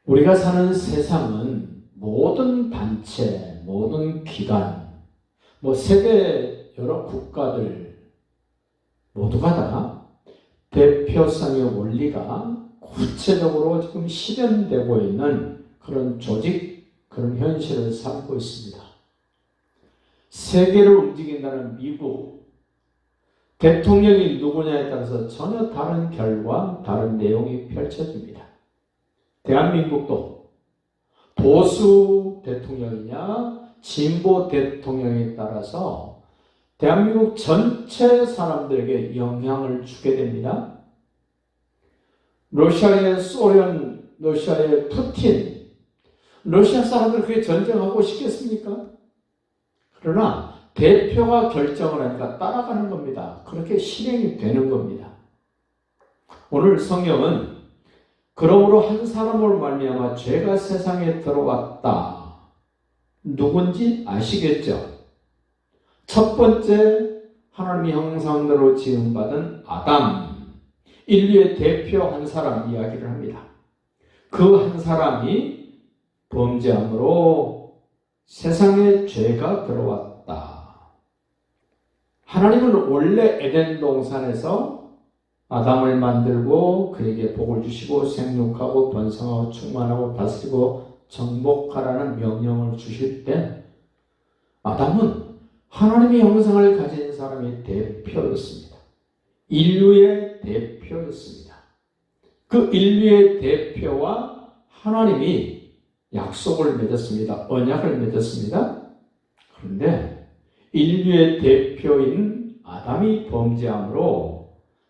우리가 사는 세상은 모든 단체, 모든 기관, 세계 여러 국가들 모두가 다 대표성의 원리가 구체적으로 지금 실현되고 있는 그런 조직, 그런 현실을 살고 있습니다. 세계를 움직인다는 미국, 대통령이 누구냐에 따라서 전혀 다른 결과, 다른 내용이 펼쳐집니다. 대한민국도 보수 대통령이냐, 진보 대통령에 따라서 대한민국 전체 사람들에게 영향을 주게 됩니다. 러시아의 소련, 러시아의 푸틴, 러시아 사람들 그게 전쟁하고 싶겠습니까? 그러나 대표가 결정을 하니까 따라가는 겁니다. 그렇게 실행이 되는 겁니다. 오늘 성경은 그러므로 한 사람으로 말미암아 죄가 세상에 들어왔다. 누군지 아시겠죠? 첫 번째 하나님의 형상대로 지음받은 아담, 인류의 대표 한 사람 이야기를 합니다. 그 한 사람이 범죄함으로 세상에 죄가 들어왔다. 하나님은 원래 에덴 동산에서 아담을 만들고 그에게 복을 주시고 생육하고 번성하고 충만하고 다스리고 정복하라는 명령을 주실 때 아담은 하나님의 형상을 가진 사람의 대표였습니다. 인류의 대표였습니다. 그 인류의 대표와 하나님이 약속을 맺었습니다. 언약을 맺었습니다. 그런데 인류의 대표인 아담이 범죄함으로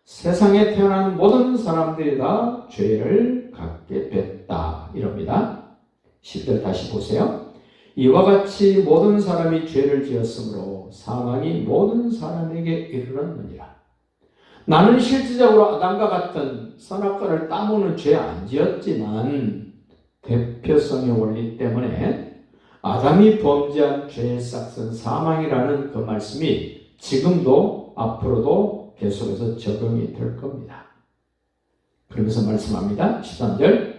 세상에 태어난 모든 사람들이 다 죄를 갖게 됐다. 이럽니다. 10절 다시 보세요. 이와 같이 모든 사람이 죄를 지었으므로 사망이 모든 사람에게 이르렀느니라. 나는 실질적으로 아담과 같은 선악과를 따먹는 죄 안 지었지만 대표성의 원리 때문에 아담이 범죄한 죄의 싹은 사망이라는 그 말씀이 지금도 앞으로도 계속해서 적용이 될 겁니다. 그러면서 말씀합니다. 13절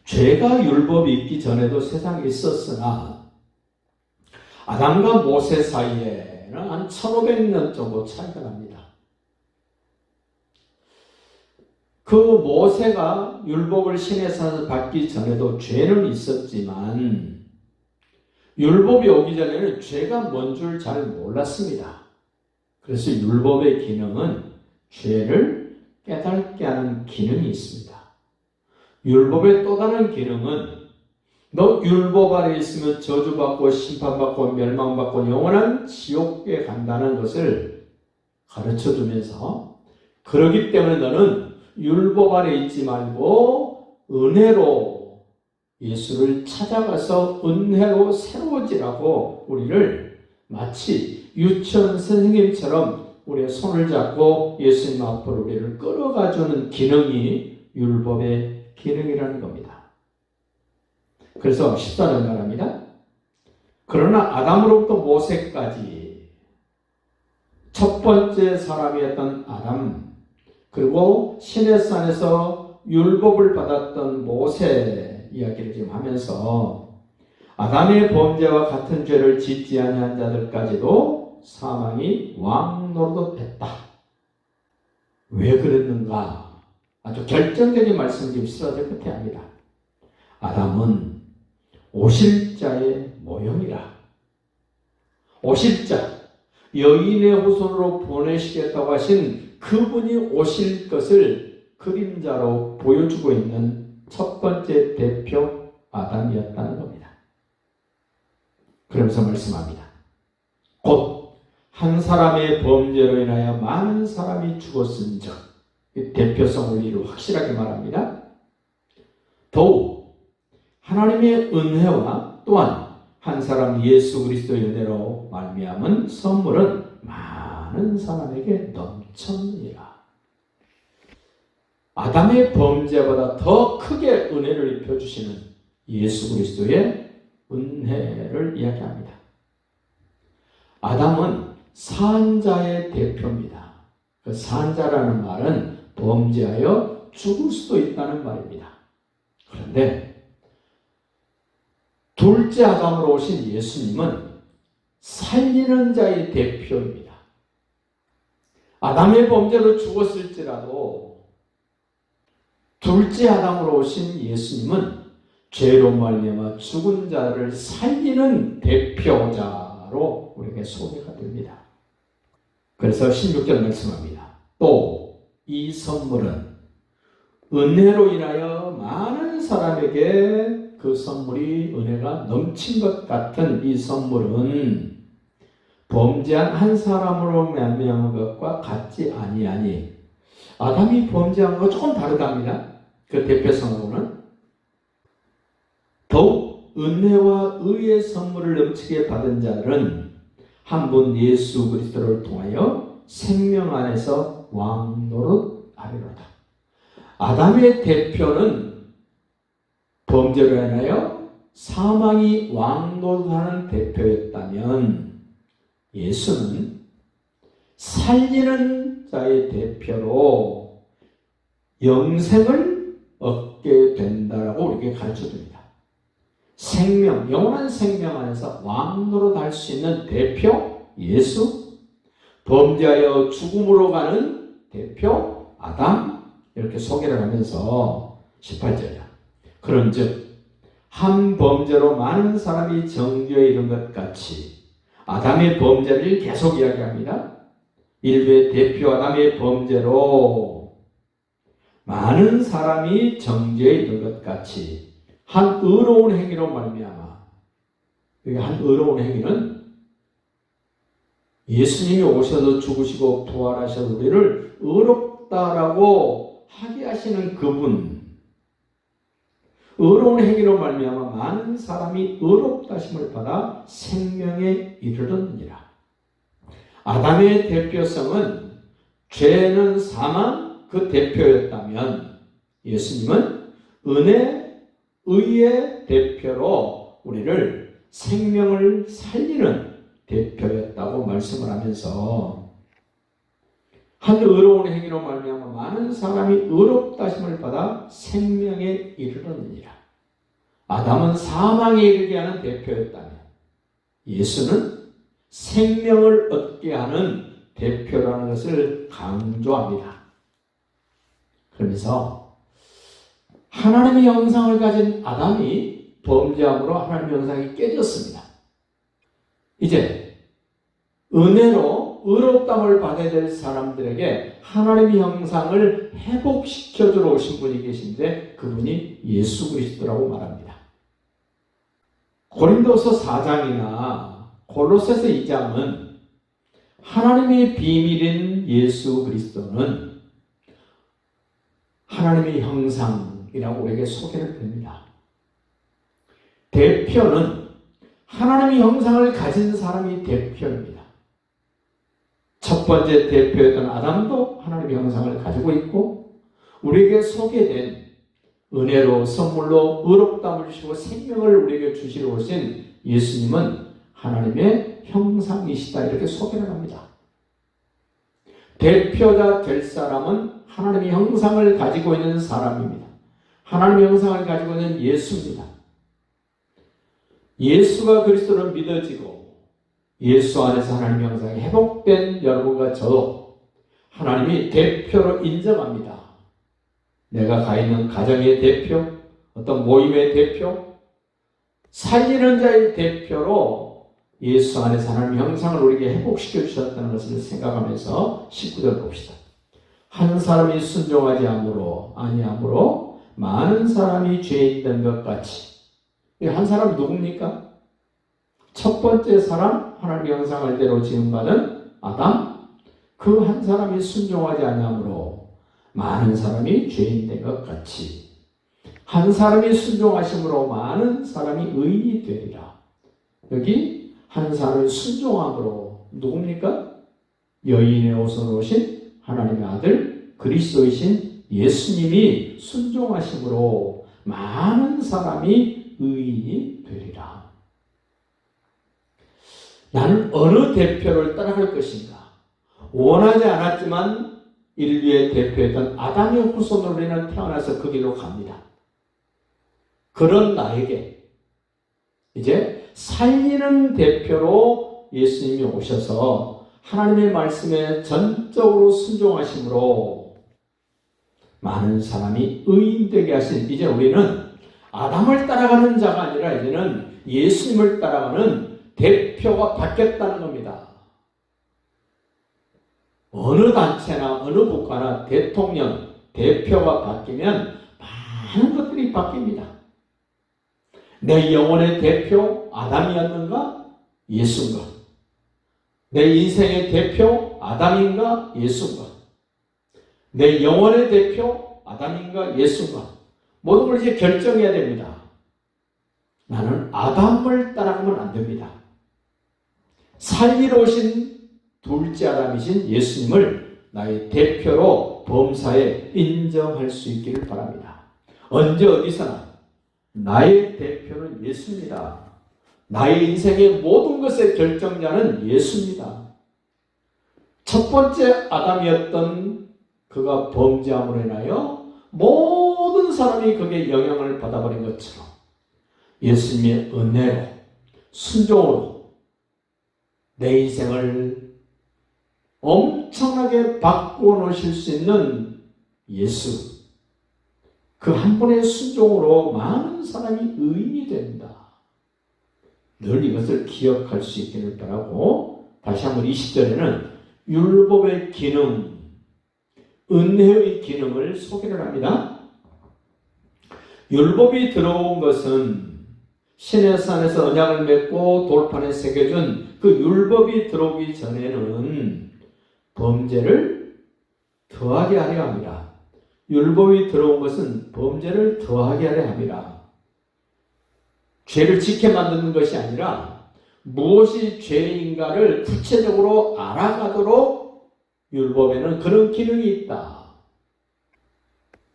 죄가 율법이 있기 전에도 세상에 있었으나 아담과 모세 사이에는 한 1500년 정도 차이가 납니다. 그 모세가 율법을 신의 산에서 받기 전에도 죄는 있었지만 율법이 오기 전에는 죄가 뭔 줄 잘 몰랐습니다. 그래서 율법의 기능은 죄를 깨닫게 하는 기능이 있습니다. 율법의 또 다른 기능은 너 율법 아래 있으면 저주받고 심판받고 멸망받고 영원한 지옥에 간다는 것을 가르쳐주면서 그러기 때문에 너는 율법 아래 있지 말고 은혜로 예수를 찾아가서 은혜로 새로워지라고 우리를 마치 유치원 선생님처럼 우리의 손을 잡고 예수님 앞으로 우리를 끌어가주는 기능이 율법의 기능이라는 겁니다. 그래서 14절 말합니다. 그러나 아담으로부터 모세까지 첫 번째 사람이었던 아담 그리고 시내산에서 율법을 받았던 모세 이야기를 지금 하면서 아담의 범죄와 같은 죄를 짓지 아니한 자들까지도 사망이 왕노릇했다. 왜 그랬는가? 아주 결정적인 말씀을 지금 14절 끝에 합니다. 아담은 오실 자의 모형이라. 오실 자, 여인의 후손으로 보내시겠다고 하신 그분이 오실 것을 그림자로 보여주고 있는 첫 번째 대표 아담이었다는 겁니다. 그러면서 말씀합니다. 곧 한 사람의 범죄로 인하여 많은 사람이 죽었은즉 대표성 원리를 확실하게 말합니다. 더욱 하나님의 은혜와 또한 한 사람 예수 그리스도의 은혜로 말미암은 선물은 많은 사람에게 넘쳤느니라. 아담의 범죄보다 더 크게 은혜를 입혀주시는 예수 그리스도의 은혜를 이야기합니다. 아담은 산자의 대표입니다. 그 산자라는 말은 범죄하여 죽을 수도 있다는 말입니다. 하는데, 둘째 아담으로 오신 예수님은 살리는 자의 대표입니다. 아담의 범죄로 죽었을지라도 둘째 아담으로 오신 예수님은 죄로 말미암아 죽은 자를 살리는 대표자로 우리에게 소개가 됩니다. 그래서 16절 말씀합니다. 또 이 선물은 은혜로 인하여 많은 사람에게 그 선물이 은혜가 넘친 것 같은 이 선물은 범죄한 한 사람으로 말미암은 것과 같지 아니하니, 아담이 범죄한 거 조금 다르답니다. 그 대표성으로는 더욱 은혜와 의의 선물을 넘치게 받은 자들은 한 분 예수 그리스도를 통하여 생명 안에서 왕노릇하리로다. 아담의 대표는 범죄로 인하여 사망이 왕노릇하는 대표였다면, 예수는 살리는 자의 대표로 영생을 얻게 된다라고 우리에게 가르쳐줍니다. 생명, 영원한 생명 안에서 왕노릇할 수 있는 대표 예수, 범죄하여 죽음으로 가는 대표 아담, 이렇게 소개를 하면서 18절이야. 그런즉 한 범죄로 많은 사람이 정죄에 이른 것 같이, 아담의 범죄를 계속 이야기합니다. 인류의 대표 아담의 범죄로 많은 사람이 정죄에 이른 것 같이 한 의로운 행위로 말미암아, 여기 한 의로운 행위는 예수님이 오셔서 죽으시고 부활하셔서 우리를 의롭다라고 하게 하시는 그분, 의로운 행위로 말미암아 많은 사람이 의롭다 하심을 받아 생명에 이르렀느니라. 아담의 대표성은 죄는 사망 그 대표였다면, 예수님은 은혜, 의의 대표로 우리를 생명을 살리는 대표였다고 말씀을 하면서, 한 의로운 행위로 말미암아 많은 사람이 의롭다 하심을 받아 생명에 이르렀느니라. 아담은 사망에 이르게 하는 대표였다면, 예수는 생명을 얻게 하는 대표라는 것을 강조합니다. 그러면서 하나님의 형상을 가진 아담이 범죄함으로 하나님의 형상이 깨졌습니다. 이제 은혜로 의롭다함을 받아야 될 사람들에게 하나님의 형상을 회복시켜주러 오신 분이 계신데, 그분이 예수 그리스도라고 말합니다. 고린도서 4장이나 골로새서 2장은 하나님의 비밀인 예수 그리스도는 하나님의 형상이라고 우리에게 소개를 합니다. 대표는 하나님의 형상을 가진 사람이 대표입니다. 첫 번째 대표였던 아담도 하나님의 형상을 가지고 있고, 우리에게 소개된 은혜로 선물로 의롭다함을 주시고 생명을 우리에게 주시러 오신 예수님은 하나님의 형상이시다, 이렇게 소개를 합니다. 대표자 될 사람은 하나님의 형상을 가지고 있는 사람입니다. 하나님의 형상을 가지고 있는 예수입니다. 예수가 그리스도로 믿어지고 예수 안에서 하나님의 형상이 회복된 여러분과 저도 하나님이 대표로 인정합니다. 내가 가 있는 가정의 대표, 어떤 모임의 대표, 살리는 자의 대표로 예수 안에서 하나님의 형상을 우리에게 회복시켜 주셨다는 것을 생각하면서 19절 봅시다. 한 사람이 순종하지 아니함으로 많은 사람이 죄인 된 것 같이. 이 한 사람이 누굽니까? 첫 번째 사람, 하나님의 형상을 대로 지음받은 아담, 그 한 사람이 순종하지 아니함으로 많은 사람이 죄인 된 것 같이 한 사람이 순종하심으로 많은 사람이 의인이 되리라. 여기 한 사람이 순종함으로 누굽니까? 여인의 옷으로 오신 하나님의 아들 그리스도이신 예수님이 순종하심으로 많은 사람이 의인이 되리라. 나는 어느 대표를 따라갈 것인가? 원하지 않았지만 인류의 대표였던 아담의 후손으로 우리는 태어나서 그 길로 갑니다. 그런 나에게 이제 살리는 대표로 예수님이 오셔서 하나님의 말씀에 전적으로 순종하심으로 많은 사람이 의인되게 하신, 이제 우리는 아담을 따라가는 자가 아니라 이제는 예수님을 따라가는 대표가 바뀌었다는 겁니다. 어느 단체나 어느 국가나 대통령, 대표가 바뀌면 많은 것들이 바뀝니다. 내 영혼의 대표 아담이었는가? 예수인가? 내 인생의 대표 아담인가? 예수인가? 내 영혼의 대표 아담인가? 예수인가? 모든 걸 이제 결정해야 됩니다. 나는 아담을 따라가면 안 됩니다. 살리러 오신 둘째 아담이신 예수님을 나의 대표로 범사에 인정할 수 있기를 바랍니다. 언제 어디서나 나의 대표는 예수입니다. 나의 인생의 모든 것의 결정자는 예수입니다. 첫 번째 아담이었던 그가 범죄함으로 인하여 모든 사람이 그게 영향을 받아버린 것처럼 예수님의 은혜로 순종으로 내 인생을 엄청나게 바꾸어 놓으실 수 있는 예수, 그 한 분의 순종으로 많은 사람이 의인이 된다. 늘 이것을 기억할 수 있기를 바라고, 다시 한번 20절에는 율법의 기능, 은혜의 기능을 소개를 합니다. 율법이 들어온 것은 시내산에서 언약을 맺고 돌판에 새겨준 그 율법이 들어오기 전에는 범죄를 더하게 하려 합니다. 율법이 들어온 것은 범죄를 더하게 하려 합니다. 죄를 지켜 만드는 것이 아니라 무엇이 죄인가를 구체적으로 알아가도록 율법에는 그런 기능이 있다.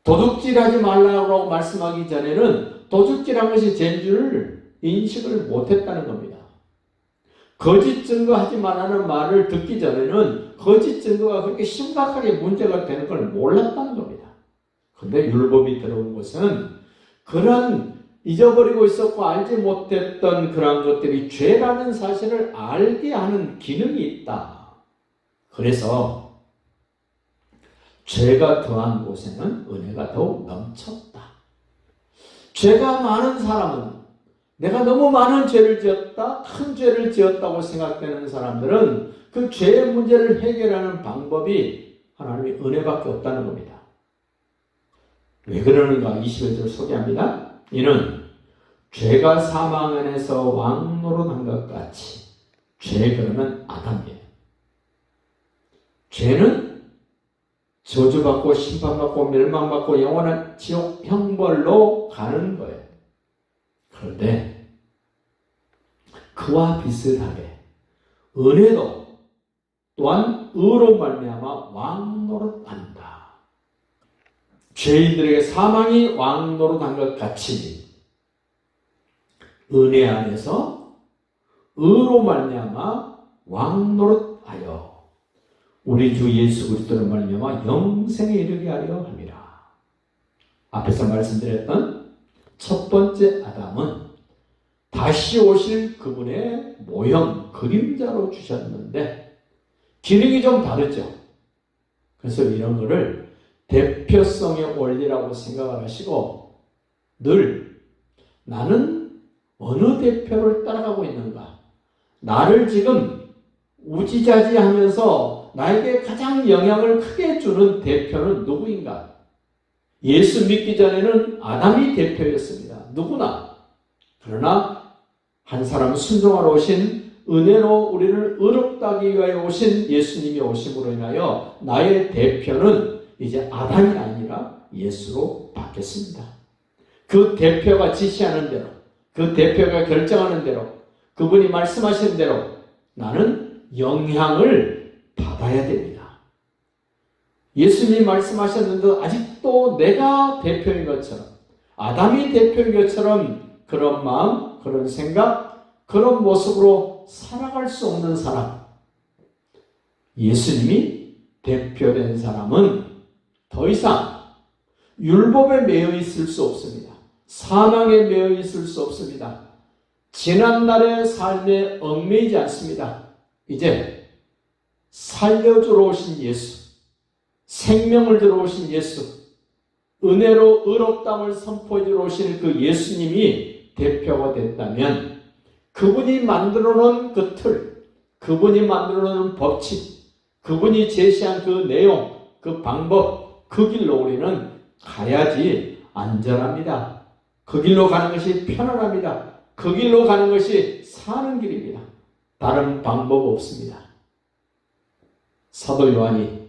도둑질하지 말라고 말씀하기 전에는 도둑질한 것이 죄인 줄 인식을 못했다는 겁니다. 거짓 증거하지 말라는 말을 듣기 전에는 거짓 증거가 그렇게 심각하게 문제가 되는 걸 몰랐다는 겁니다. 그런데 율법이 들어온 것은 그런 잊어버리고 있었고 알지 못했던 그런 것들이 죄라는 사실을 알게 하는 기능이 있다. 그래서 죄가 더한 곳에는 은혜가 더욱 넘쳤다. 죄가 많은 사람은, 내가 너무 많은 죄를 지었다, 큰 죄를 지었다고 생각되는 사람들은 그 죄의 문제를 해결하는 방법이 하나님의 은혜밖에 없다는 겁니다. 왜 그러는가? 21절 소개합니다. 이는 죄가 사망 안에서 왕노릇한 것 같이, 죄 그러면 아담이에요. 죄는 저주받고 심판받고 멸망받고 영원한 지옥 형벌로 가는 거예요. 그런데 그와 비슷하게 은혜도 또한 의로 말미암아 왕노릇한다. 죄인들에게 사망이 왕노릇한 것 같이 은혜 안에서 의로 말미암아 왕노릇하여 우리 주 예수 그리스도로 말미암아 영생에 이르게 하려 합니다. 앞에서 말씀드렸던 첫 번째 아담은 다시 오실 그분의 모형, 그림자로 주셨는데 기능이 좀 다르죠. 그래서 이런 거를 대표성의 원리라고 생각을 하시고 늘 나는 어느 대표를 따라가고 있는가? 나를 지금 우지자지하면서 나에게 가장 영향을 크게 주는 대표는 누구인가? 예수 믿기 전에는 아담이 대표였습니다. 누구나. 그러나 한 사람은 순종하러 오신 은혜로 우리를 의롭다 하기 위하여 오신 예수님이 오심으로 인하여 나의 대표는 이제 아담이 아니라 예수로 바뀌었습니다. 그 대표가 지시하는 대로, 그 대표가 결정하는 대로, 그분이 말씀하신 대로 나는 영향을 받아야 됩니다. 예수님이 말씀하셨는데 아직도 내가 대표인 것처럼, 아담이 대표인 것처럼 그런 마음, 그런 생각, 그런 모습으로 살아갈 수 없는 사람, 예수님이 대표된 사람은 더 이상 율법에 매여 있을 수 없습니다. 사망에 매여 있을 수 없습니다. 지난날의 삶에 얽매이지 않습니다. 이제 살려주러 오신 예수, 생명을 주러 오신 예수, 은혜로 의롭다함을 선포해 주러 오신 그 예수님이 대표가 됐다면 그분이 만들어 놓은 그 틀, 그분이 만들어 놓은 법칙, 그분이 제시한 그 내용, 그 방법, 그 길로 우리는 가야지 안전합니다. 그 길로 가는 것이 편안합니다. 그 길로 가는 것이 사는 길입니다. 다른 방법 없습니다. 사도 요한이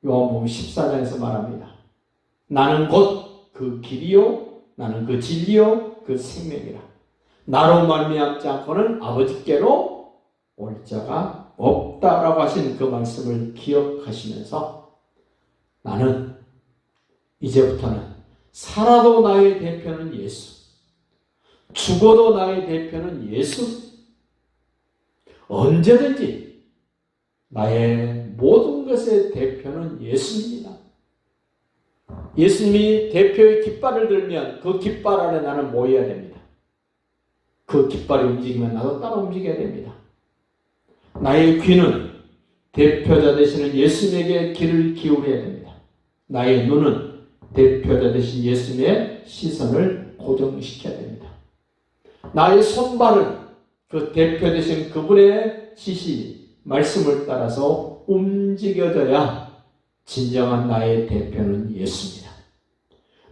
요한복음 14장에서 말합니다. 나는 곧 그 길이요, 나는 그 진리요, 그 생명이라. 나로 말미암지 않고는 아버지께로 올 자가 없다라고 하신 그 말씀을 기억하시면서 나는 이제부터는 살아도 나의 대표는 예수, 죽어도 나의 대표는 예수, 언제든지 나의 모든 것의 대표는 예수입니다. 예수님이 대표의 깃발을 들면 그 깃발 아래 나는 모여야 됩니다. 그 깃발이 움직이면 나도 따라 움직여야 됩니다. 나의 귀는 대표자 되시는 예수님에게 귀를 기울여야 됩니다. 나의 눈은 대표자 되신 예수님의 시선을 고정시켜야 됩니다. 나의 손발은 그 대표 되신 그분의 지시, 말씀을 따라서 움직여져야 진정한 나의 대표는 예수입니다.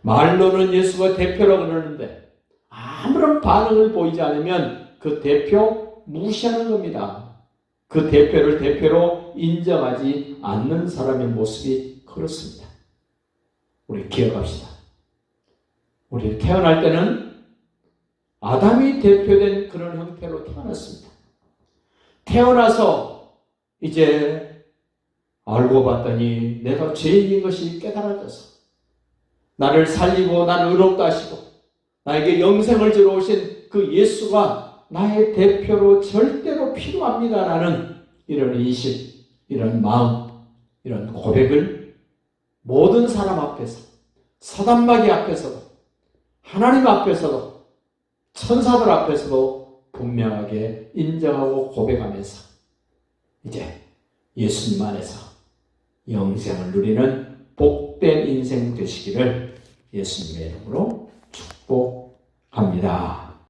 말로는 예수가 대표라고 그러는데 아무런 반응을 보이지 않으면 그 대표 무시하는 겁니다. 그 대표를 대표로 인정하지 않는 사람의 모습이 그렇습니다. 우리 기억합시다. 우리 태어날 때는 아담이 대표된 그런 형태로 태어났습니다. 태어나서 이제 알고 봤더니 내가 죄인인 것이 깨달아져서 나를 살리고 나를 의롭다 하시고 나에게 영생을 주러 오신 그 예수가 나의 대표로 절대로 필요합니다라는 이런 인식, 이런 마음, 이런 고백을 모든 사람 앞에서, 사단마귀 앞에서도, 하나님 앞에서도, 천사들 앞에서도 분명하게 인정하고 고백하면서 이제 예수님 안에서 영생을 누리는 복된 인생 되시기를 예수님의 이름으로 축복합니다.